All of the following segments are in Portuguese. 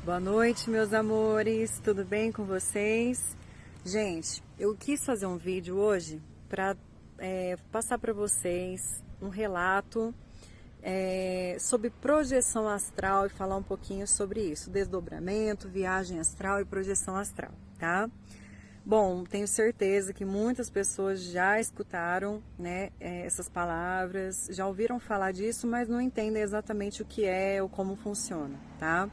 Boa noite, meus amores, tudo bem com vocês? Gente, eu quis fazer um vídeo hoje para passar para vocês um relato sobre projeção astral e falar um pouquinho sobre isso, desdobramento, viagem astral e projeção astral, tá? Bom, tenho certeza que muitas pessoas já escutaram, né, essas palavras, já ouviram falar disso, mas não entendem exatamente o que é ou como funciona, tá?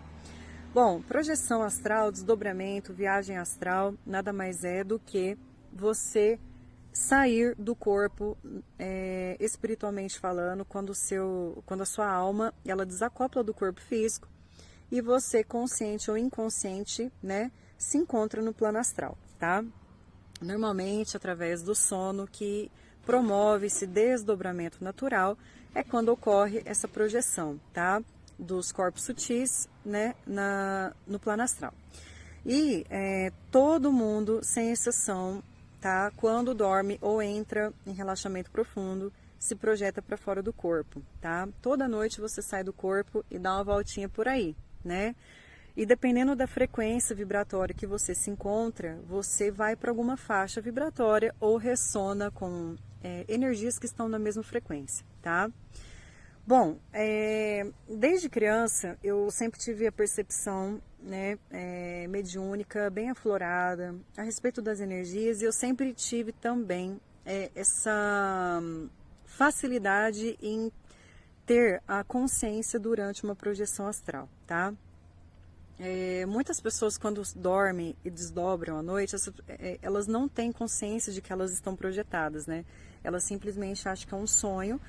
Bom, projeção astral, desdobramento, viagem astral, nada mais é do que você sair do corpo, espiritualmente falando, quando a sua alma ela desacopla do corpo físico e você, consciente ou inconsciente, né, se encontra no plano astral, tá? Normalmente através do sono que promove esse desdobramento natural é quando ocorre essa projeção, tá? Dos corpos sutis, né, no plano astral. E todo mundo, sem exceção, tá? Quando dorme ou entra em relaxamento profundo, se projeta para fora do corpo, tá? Toda noite você sai do corpo e dá uma voltinha por aí, né? E dependendo da frequência vibratória que você se encontra, você vai para alguma faixa vibratória ou ressona com energias que estão na mesma frequência, tá? Bom, desde criança eu sempre tive a percepção, né, mediúnica bem aflorada a respeito das energias e eu sempre tive também essa facilidade em ter a consciência durante uma projeção astral, tá? Muitas pessoas quando dormem e desdobram à noite, elas não têm consciência de que elas estão projetadas, né? Elas simplesmente acham que é um sonho,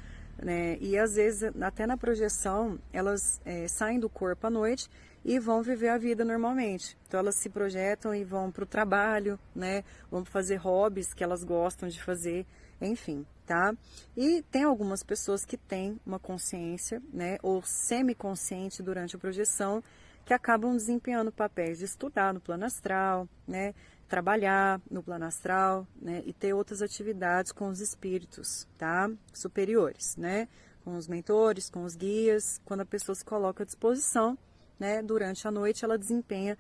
né? E às vezes, até na projeção, elas saem do corpo à noite e vão viver a vida normalmente. Então elas se projetam e vão para o trabalho, né? Vão fazer hobbies que elas gostam de fazer, enfim, tá? E tem algumas pessoas que têm uma consciência, né? Ou semiconsciente durante a projeção, que acabam desempenhando papéis de estudar no plano astral, né, trabalhar no plano astral, né, e ter outras atividades com os espíritos, tá, superiores, né, com os mentores, com os guias. Quando a pessoa se coloca à disposição, né, durante a noite ela desempenha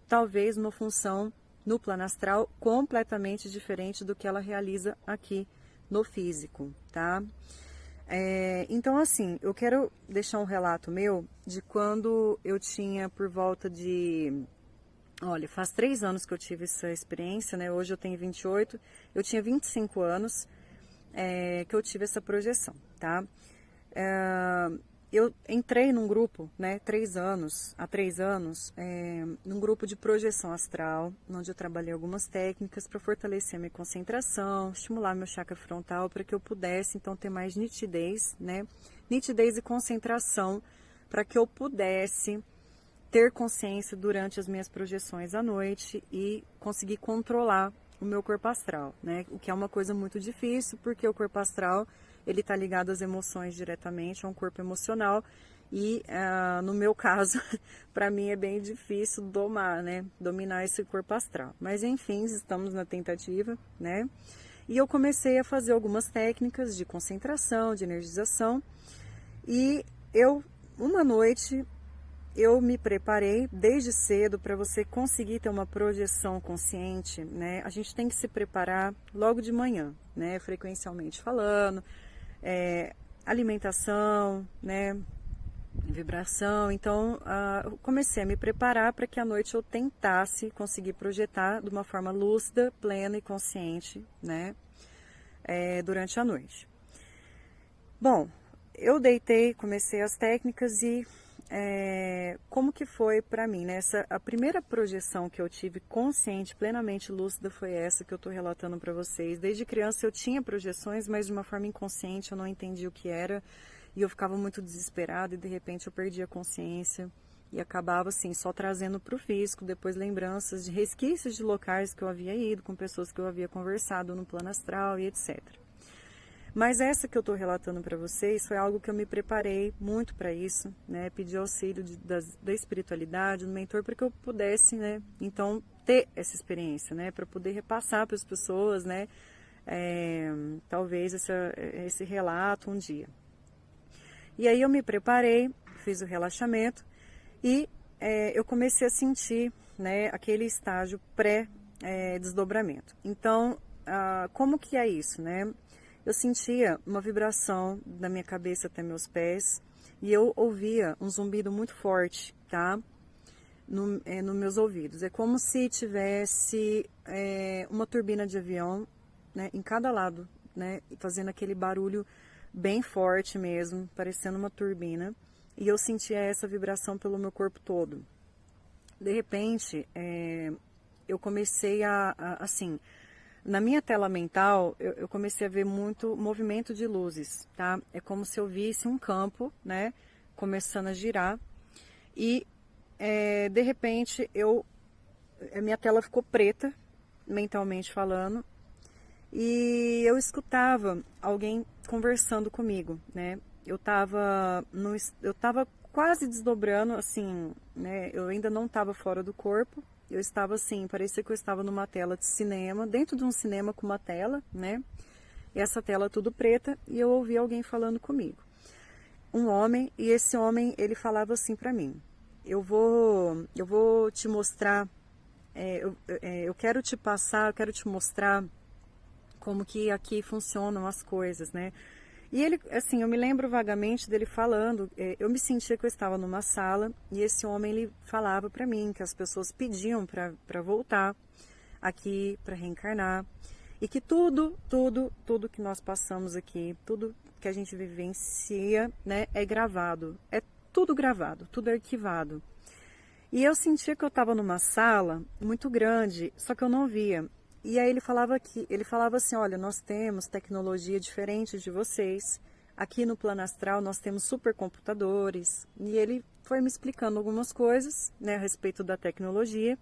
talvez uma função no plano astral completamente diferente do que ela realiza aqui no físico, tá? Então, assim, eu quero deixar um relato meu de quando eu tinha por volta de... Olha, faz 3 anos que eu tive essa experiência, né? Hoje eu tenho 28, eu tinha 25 anos que eu tive essa projeção, tá? Eu entrei num grupo, né, há 3 anos, num grupo de projeção astral, onde eu trabalhei algumas técnicas para fortalecer a minha concentração, estimular meu chakra frontal para que eu pudesse, então, ter mais nitidez, né, nitidez e concentração, para que eu pudesse ter consciência durante as minhas projeções à noite e conseguir controlar o meu corpo astral, né, o que é uma coisa muito difícil, porque o corpo astral ele está ligado às emoções diretamente, a um corpo emocional, e no meu caso, para mim é bem difícil dominar esse corpo astral. Mas enfim, estamos na tentativa, né? E eu comecei a fazer algumas técnicas de concentração, de energização, e uma noite, eu me preparei desde cedo para você conseguir ter uma projeção consciente, né? A gente tem que se preparar logo de manhã, né? Frequencialmente falando, alimentação, né? Vibração. Então, eu comecei a me preparar para que à noite eu tentasse conseguir projetar de uma forma lúcida, plena e consciente, né? Durante a noite. Bom, eu deitei, comecei as técnicas e como que foi para mim, né? A primeira projeção que eu tive consciente, plenamente lúcida, foi essa que eu estou relatando para vocês. Desde criança eu tinha projeções, mas de uma forma inconsciente, eu não entendi o que era e eu ficava muito desesperada e de repente eu perdia a consciência e acabava assim só trazendo para o físico depois lembranças de resquícios de locais que eu havia ido, com pessoas que eu havia conversado no plano astral e etc. Mas essa que eu estou relatando para vocês foi algo que eu me preparei muito para isso, né? Pedi auxílio da espiritualidade, do mentor, para que eu pudesse, né? Então, ter essa experiência, né? Para poder repassar para as pessoas, né? Talvez esse relato um dia. E aí eu me preparei, fiz o relaxamento e eu comecei a sentir, né, aquele estágio pré-desdobramento. Então, como que é isso, né? Eu sentia uma vibração da minha cabeça até meus pés e eu ouvia um zumbido muito forte, tá? Nos meus ouvidos. É como se tivesse uma turbina de avião, né, em cada lado, né, fazendo aquele barulho bem forte mesmo, parecendo uma turbina. E eu sentia essa vibração pelo meu corpo todo. De repente, eu comecei assim, na minha tela mental, eu comecei a ver muito movimento de luzes, tá? É como se eu visse um campo, né, começando a girar. E, de repente, a minha tela ficou preta, mentalmente falando, e eu escutava alguém conversando comigo, né? Eu tava quase desdobrando, assim, né? Eu ainda não estava fora do corpo. Eu estava assim, parecia que eu estava numa tela de cinema, dentro de um cinema com uma tela, né? E essa tela tudo preta, e eu ouvi alguém falando comigo. Um homem, e esse homem, ele falava assim para mim: eu vou te mostrar, eu quero te passar, eu quero te mostrar como que aqui funcionam as coisas, né? E ele, assim, eu me lembro vagamente dele falando, eu me sentia que eu estava numa sala e esse homem, ele falava para mim que as pessoas pediam para voltar aqui, para reencarnar, e que tudo que nós passamos aqui, tudo que a gente vivencia, né, é gravado, é tudo gravado, tudo arquivado. E eu sentia que eu estava numa sala muito grande, só que eu não via. E aí ele falava assim: olha, nós temos tecnologia diferente de vocês. Aqui no plano astral nós temos supercomputadores. E ele foi me explicando algumas coisas, né, a respeito da tecnologia.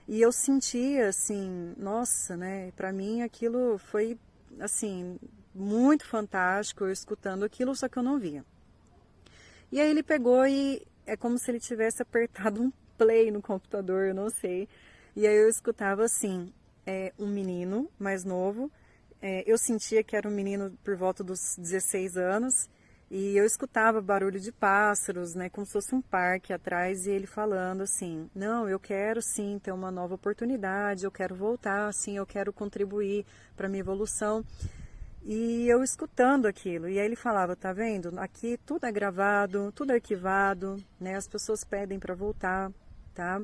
E eu sentia assim, nossa, né, para mim aquilo foi assim muito fantástico, eu escutando aquilo, só que eu não via. E aí ele pegou e é como se ele tivesse apertado um play no computador, eu não sei. E aí eu escutava assim: um menino mais novo, eu sentia que era um menino por volta dos 16 anos, e eu escutava barulho de pássaros, né, como se fosse um parque atrás, e ele falando assim: não, eu quero sim ter uma nova oportunidade, eu quero voltar, sim, eu quero contribuir para minha evolução. E eu escutando aquilo, e aí ele falava: tá vendo, aqui tudo é gravado, tudo é arquivado, né, as pessoas pedem para voltar, tá?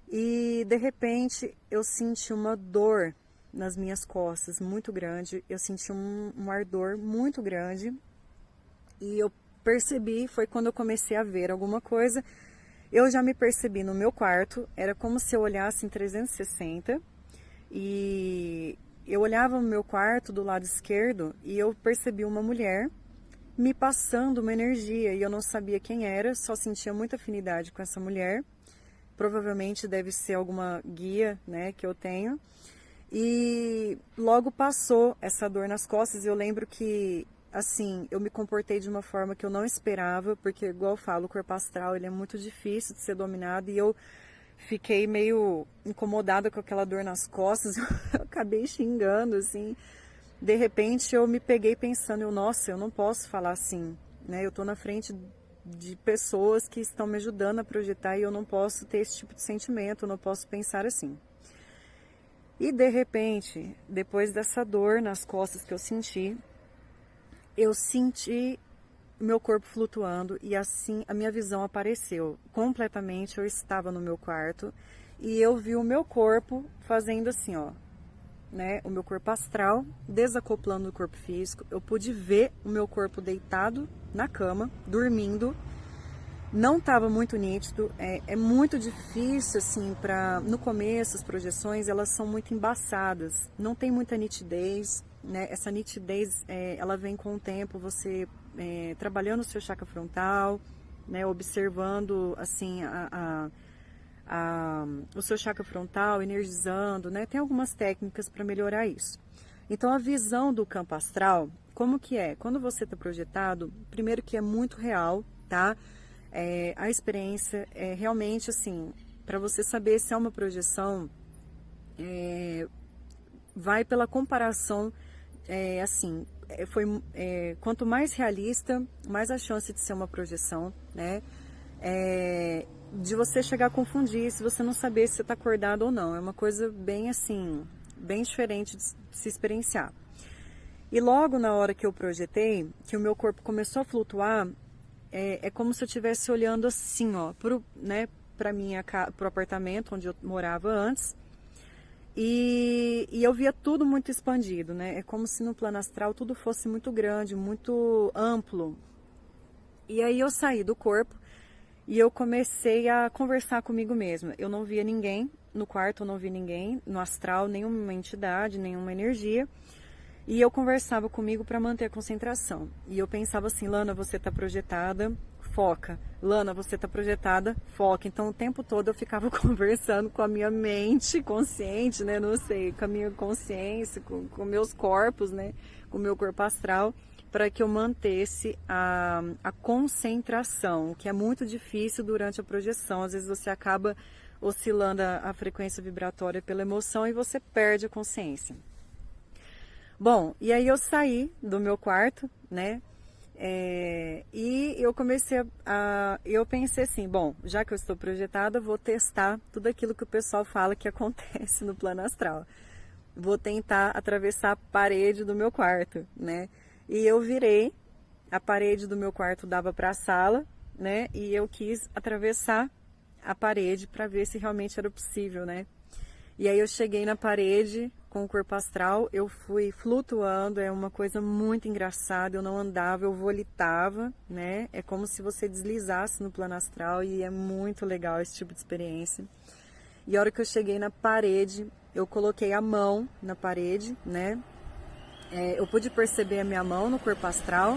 E de repente eu senti uma dor nas minhas costas muito grande, eu senti um ardor muito grande e eu percebi, foi quando eu comecei a ver alguma coisa, eu já me percebi no meu quarto, era como se eu olhasse em 360 e eu olhava no meu quarto do lado esquerdo e eu percebi uma mulher me passando uma energia e eu não sabia quem era, só sentia muita afinidade com essa mulher. Provavelmente deve ser alguma guia, né, que eu tenho. E logo passou essa dor nas costas. Eu lembro que, assim, eu me comportei de uma forma que eu não esperava, porque, igual eu falo, o corpo astral ele é muito difícil de ser dominado. E eu fiquei meio incomodada com aquela dor nas costas. Eu acabei xingando, assim. De repente eu me peguei pensando: nossa, eu não posso falar assim, né? Eu tô na frente de pessoas que estão me ajudando a projetar e eu não posso ter esse tipo de sentimento, eu não posso pensar assim. E de repente, depois dessa dor nas costas que eu senti meu corpo flutuando e assim a minha visão apareceu completamente. Eu estava no meu quarto e eu vi o meu corpo fazendo assim, ó, né, o meu corpo astral desacoplando do corpo físico. Eu pude ver o meu corpo deitado na cama, dormindo. Não estava muito nítido, é muito difícil, assim, no começo as projeções, elas são muito embaçadas, não tem muita nitidez, né? Essa nitidez, ela vem com o tempo, você trabalhando o seu chakra frontal, né, observando, assim, o seu chakra frontal, energizando, né? Tem algumas técnicas para melhorar isso. Então, a visão do campo astral, como que é? Quando você está projetado, primeiro que é muito real, tá? A experiência é realmente assim, para você saber se é uma projeção, vai pela comparação, assim, quanto mais realista, mais a chance de ser uma projeção, né? de você chegar a confundir se você não saber se você está acordado ou não. É uma coisa bem assim, bem diferente de se experienciar. E logo na hora que eu projetei, que o meu corpo começou a flutuar, é como se eu estivesse olhando assim, ó, pro apartamento onde eu morava antes. E eu via tudo muito expandido, né? É como se no plano astral tudo fosse muito grande, muito amplo. E aí eu saí do corpo e eu comecei a conversar comigo mesma. Eu não via ninguém no quarto, eu não vi ninguém no astral, nenhuma entidade, nenhuma energia. E eu conversava comigo para manter a concentração. E eu pensava assim, Lana, você está projetada, foca. Lana, você está projetada, foca. Então o tempo todo eu ficava conversando com a minha mente consciente, né? Não sei, com a minha consciência, com meus corpos, né? Com o meu corpo astral, para que eu mantesse a concentração, o que é muito difícil durante a projeção. Às vezes você acaba oscilando a frequência vibratória pela emoção e você perde a consciência. Bom, e aí eu saí do meu quarto, né? E eu comecei eu pensei assim, bom, já que eu estou projetada, vou testar tudo aquilo que o pessoal fala que acontece no plano astral. Vou tentar atravessar a parede do meu quarto, né? E eu virei, a parede do meu quarto dava para a sala, né? E eu quis atravessar a parede para ver se realmente era possível, né? E aí eu cheguei na parede com o corpo astral, eu fui flutuando, é uma coisa muito engraçada, eu não andava, eu volitava, né? É como se você deslizasse no plano astral e é muito legal esse tipo de experiência. E a hora que eu cheguei na parede, eu coloquei a mão na parede, né? Eu pude perceber a minha mão no corpo astral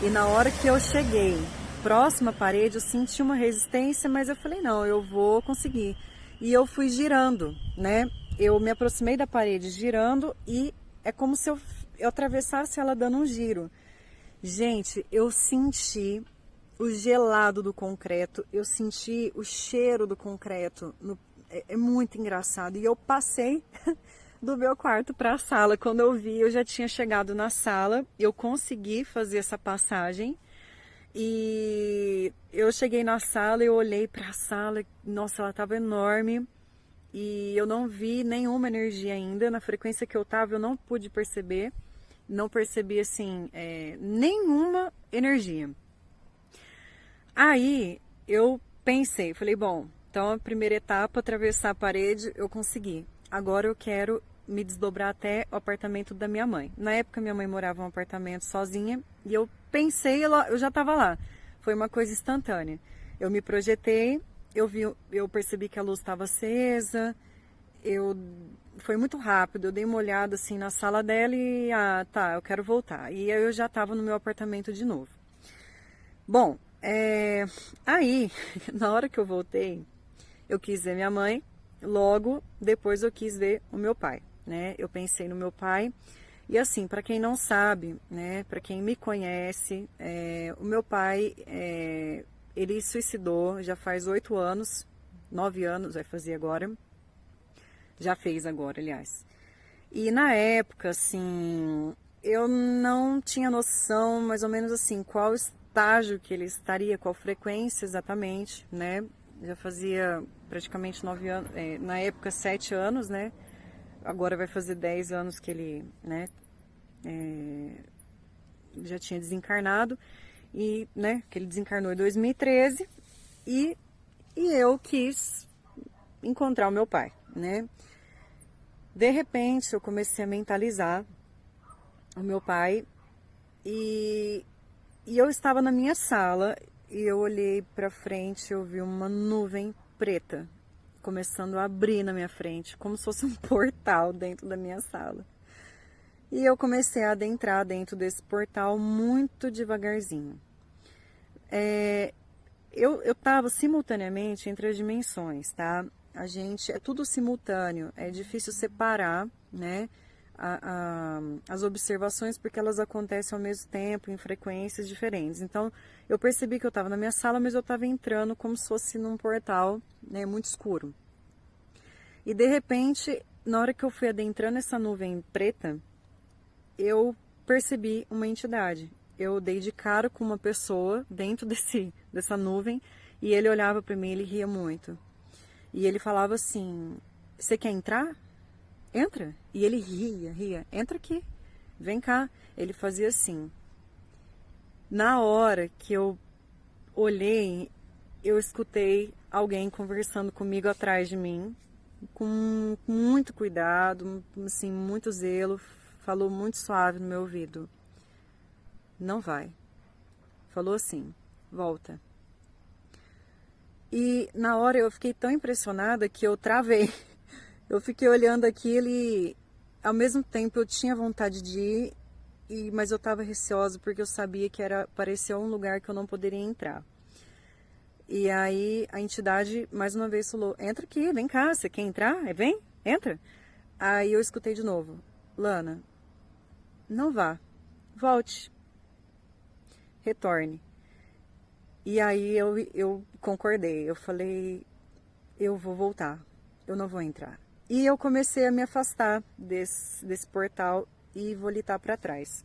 e na hora que eu cheguei próxima à parede, eu senti uma resistência, mas eu falei, não, eu vou conseguir. E eu fui girando, né? Eu me aproximei da parede girando e é como se eu atravessasse ela dando um giro. Gente, eu senti o gelado do concreto, eu senti o cheiro do concreto. É muito engraçado. E eu passei do meu quarto para a sala. Quando eu vi, eu já tinha chegado na sala, eu consegui fazer essa passagem. E eu cheguei na sala, eu olhei para a sala, nossa, ela estava enorme e eu não vi nenhuma energia ainda. Na frequência que eu estava, eu não pude perceber, não percebi assim, nenhuma energia. Aí eu pensei, falei, bom, então a primeira etapa, atravessar a parede, eu consegui. Agora eu quero me desdobrar até o apartamento da minha mãe. Na época minha mãe morava em um apartamento sozinha e eu pensei, eu já estava lá. Foi uma coisa instantânea. Eu me projetei, eu percebi que a luz estava acesa, foi muito rápido, eu dei uma olhada assim na sala dela e, tá, eu quero voltar. E aí eu já estava no meu apartamento de novo. Bom, aí, na hora que eu voltei, eu quis ver minha mãe, logo depois eu quis ver o meu pai, né? Eu pensei no meu pai e assim, para quem não sabe, né? Para quem me conhece, o meu pai, ele suicidou já faz 8 anos, 9 anos vai fazer agora, já fez agora, aliás. E na época, assim, eu não tinha noção, mais ou menos assim, qual estágio que ele estaria, qual frequência exatamente, né? Já fazia praticamente 9 anos, na época 7 anos, né? Agora vai fazer 10 anos que ele, né, já tinha desencarnado, e, né, que ele desencarnou em 2013, e eu quis encontrar o meu pai, né? De repente eu comecei a mentalizar o meu pai e eu estava na minha sala e eu olhei para frente, eu vi uma nuvem preta começando a abrir na minha frente, como se fosse um portal dentro da minha sala. E eu comecei a adentrar dentro desse portal muito devagarzinho. Eu estava simultaneamente entre as dimensões, tá? É tudo simultâneo, é difícil separar, né, as observações porque elas acontecem ao mesmo tempo, em frequências diferentes. Então, eu percebi que eu estava na minha sala, mas eu estava entrando como se fosse num portal, né, muito escuro. E de repente, na hora que eu fui adentrando essa nuvem preta, eu percebi uma entidade. Eu dei de cara com uma pessoa dentro dessa nuvem E ele olhava para mim, ele ria muito. E ele falava assim, você quer entrar? Entra. E ele ria, entra aqui, vem cá. Ele fazia assim. Na hora que eu olhei, eu escutei alguém conversando comigo atrás de mim, com muito cuidado, assim, muito zelo, falou muito suave no meu ouvido. Não vai. Falou assim, volta. E na hora eu fiquei tão impressionada que eu travei. Eu fiquei olhando aquilo e ao mesmo tempo eu tinha vontade de ir, mas eu estava receosa porque eu sabia que parecia um lugar que eu não poderia entrar. E aí a entidade mais uma vez falou, entra aqui, vem cá, você quer entrar? Vem, entra. Aí eu escutei de novo, Lana, não vá, volte, retorne. E aí eu concordei, eu falei, eu vou voltar, eu não vou entrar. E eu comecei a me afastar desse portal e volitar para trás.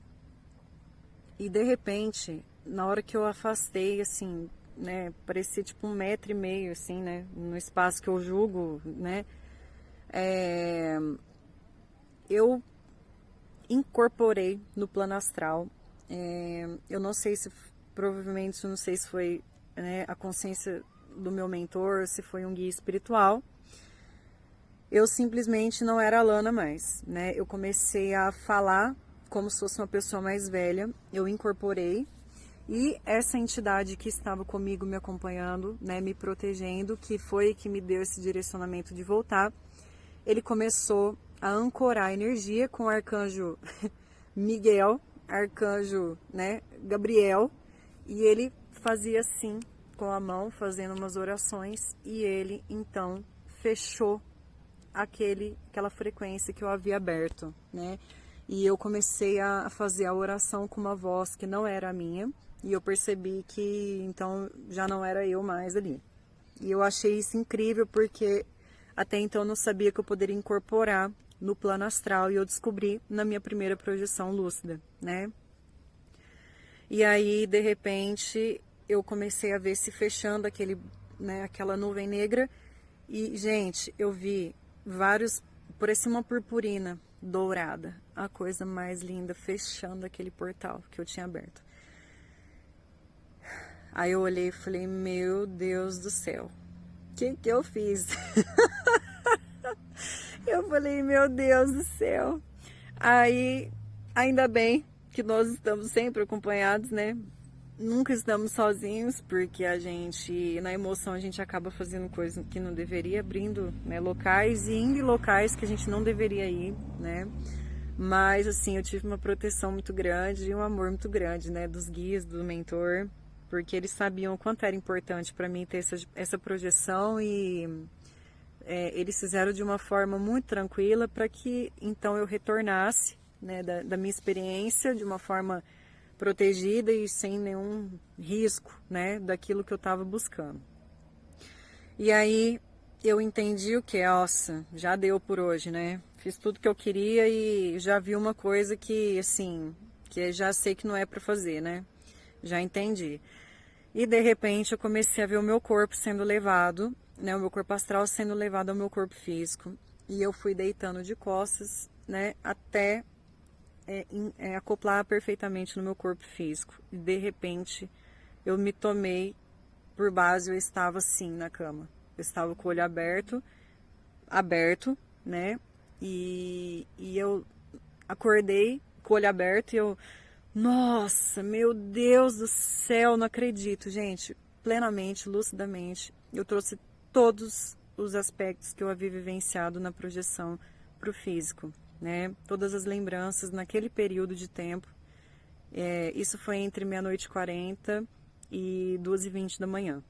E de repente, na hora que eu afastei, assim, né, parecia tipo 1,5 m, assim, né, no espaço que eu julgo, né, eu incorporei no plano astral. Eu não sei se, provavelmente, eu não sei se foi, né, a consciência do meu mentor, se foi um guia espiritual. Eu simplesmente não era a Lana mais, né? Eu comecei a falar como se fosse uma pessoa mais velha, eu incorporei, e essa entidade que estava comigo me acompanhando, né, me protegendo, que foi que me deu esse direcionamento de voltar, ele começou a ancorar a energia com o arcanjo Miguel, arcanjo, né, Gabriel, e ele fazia assim com a mão, fazendo umas orações, e ele então fechou aquela frequência que eu havia aberto, né? E eu comecei a fazer a oração com uma voz que não era a minha, e eu percebi que então já não era eu mais ali. E eu achei isso incrível porque até então eu não sabia que eu poderia incorporar no plano astral, e eu descobri na minha primeira projeção lúcida, né? E aí, de repente, eu comecei a ver se fechando aquela nuvem negra, e, gente, eu vi parecia uma purpurina dourada, a coisa mais linda, fechando aquele portal que eu tinha aberto. Aí eu olhei e falei, meu Deus do céu, o que eu fiz? Eu falei, meu Deus do céu. Aí, ainda bem que nós estamos sempre acompanhados, né? Nunca estamos sozinhos, porque na emoção, a gente acaba fazendo coisas que não deveria, abrindo, né, locais e indo em locais que a gente não deveria ir, né? Mas, assim, eu tive uma proteção muito grande e um amor muito grande, né, dos guias, do mentor, porque eles sabiam o quanto era importante para mim ter essa projeção, e eles fizeram de uma forma muito tranquila para que, então, eu retornasse, né, da minha experiência de uma forma protegida e sem nenhum risco, né, daquilo que eu estava buscando. E aí eu entendi o que, nossa, já deu por hoje, né? Fiz tudo que eu queria e já vi uma coisa que, assim, que já sei que não é para fazer, né? Já entendi. E de repente eu comecei a ver o meu corpo sendo levado, né, o meu corpo astral sendo levado ao meu corpo físico. E eu fui deitando de costas, né, até acoplar perfeitamente no meu corpo físico. E de repente eu me tomei por base, eu estava assim na cama. Eu estava com o olho aberto, né? E eu acordei com o olho aberto e eu, nossa, meu Deus do céu, não acredito, gente. Plenamente, lucidamente, eu trouxe todos os aspectos que eu havia vivenciado na projeção para o físico, né? Todas as lembranças naquele período de tempo. Isso foi entre 00:40 e 2:20 da manhã.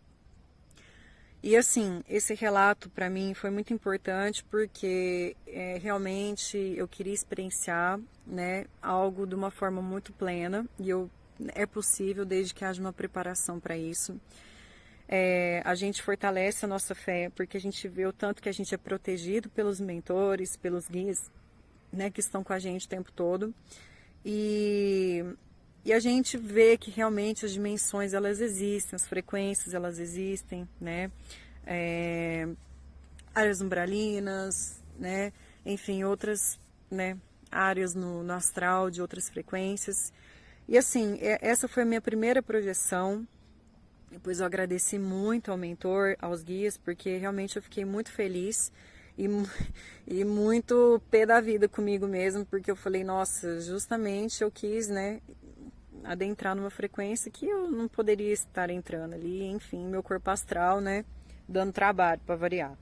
E assim, esse relato para mim foi muito importante porque realmente eu queria experienciar, né, algo de uma forma muito plena, e é possível desde que haja uma preparação para isso. A gente fortalece a nossa fé porque a gente vê o tanto que a gente é protegido pelos mentores, pelos guias, né, que estão com a gente o tempo todo. E E a gente vê que realmente as dimensões elas existem, as frequências elas existem, né? Áreas umbralinas, né? Enfim, outras, né, áreas no astral de outras frequências. E assim, essa foi a minha primeira projeção. Depois eu agradeci muito ao mentor, aos guias, porque realmente eu fiquei muito feliz e, e muito pé da vida comigo mesmo, porque eu falei, nossa, justamente eu quis, né, adentrar numa frequência que eu não poderia estar entrando ali, enfim, meu corpo astral, né, dando trabalho para variar.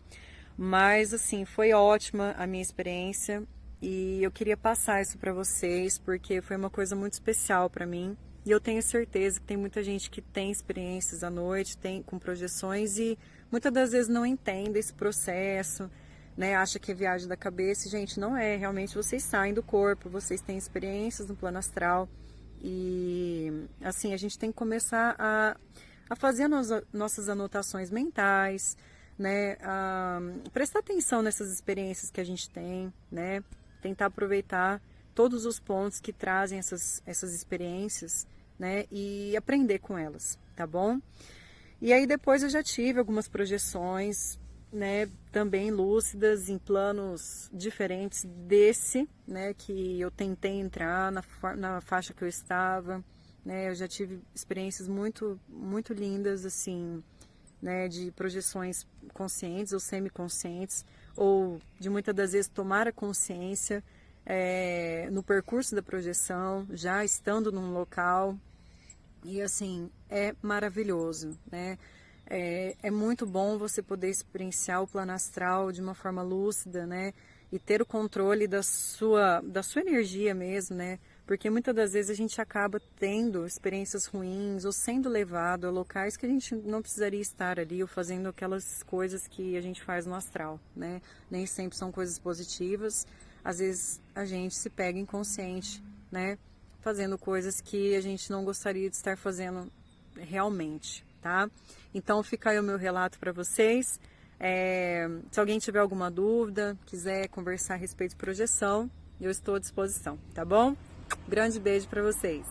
Mas assim, foi ótima a minha experiência e eu queria passar isso para vocês porque foi uma coisa muito especial para mim. E eu tenho certeza que tem muita gente que tem experiências à noite, tem com projeções e muitas das vezes não entende esse processo, né? Acha que é viagem da cabeça, e, gente, não é. Realmente vocês saem do corpo, vocês têm experiências no plano astral e assim a gente tem que começar a fazer as nossas anotações mentais, né? A prestar atenção nessas experiências que a gente tem, né? Tentar aproveitar todos os pontos que trazem essas experiências, né? E aprender com elas, tá bom? E aí depois eu já tive algumas projeções, né? Também lúcidas em planos diferentes desse, né? Que eu tentei entrar na faixa que eu estava, né? Eu já tive experiências muito lindas, assim, né, de projeções conscientes ou semiconscientes, ou de muitas das vezes tomar a consciência no percurso da projeção, já estando num local. E assim, é maravilhoso, né? É muito bom você poder experienciar o plano astral de uma forma lúcida, né? E ter o controle da sua energia mesmo, né? Porque muitas das vezes a gente acaba tendo experiências ruins ou sendo levado a locais que a gente não precisaria estar ali ou fazendo aquelas coisas que a gente faz no astral, né? Nem sempre são coisas positivas. Às vezes a gente se pega inconsciente, né? Fazendo coisas que a gente não gostaria de estar fazendo realmente, tá? Então fica aí o meu relato para vocês. Se alguém tiver alguma dúvida, quiser conversar a respeito de projeção, eu estou à disposição, tá bom? Grande beijo para vocês.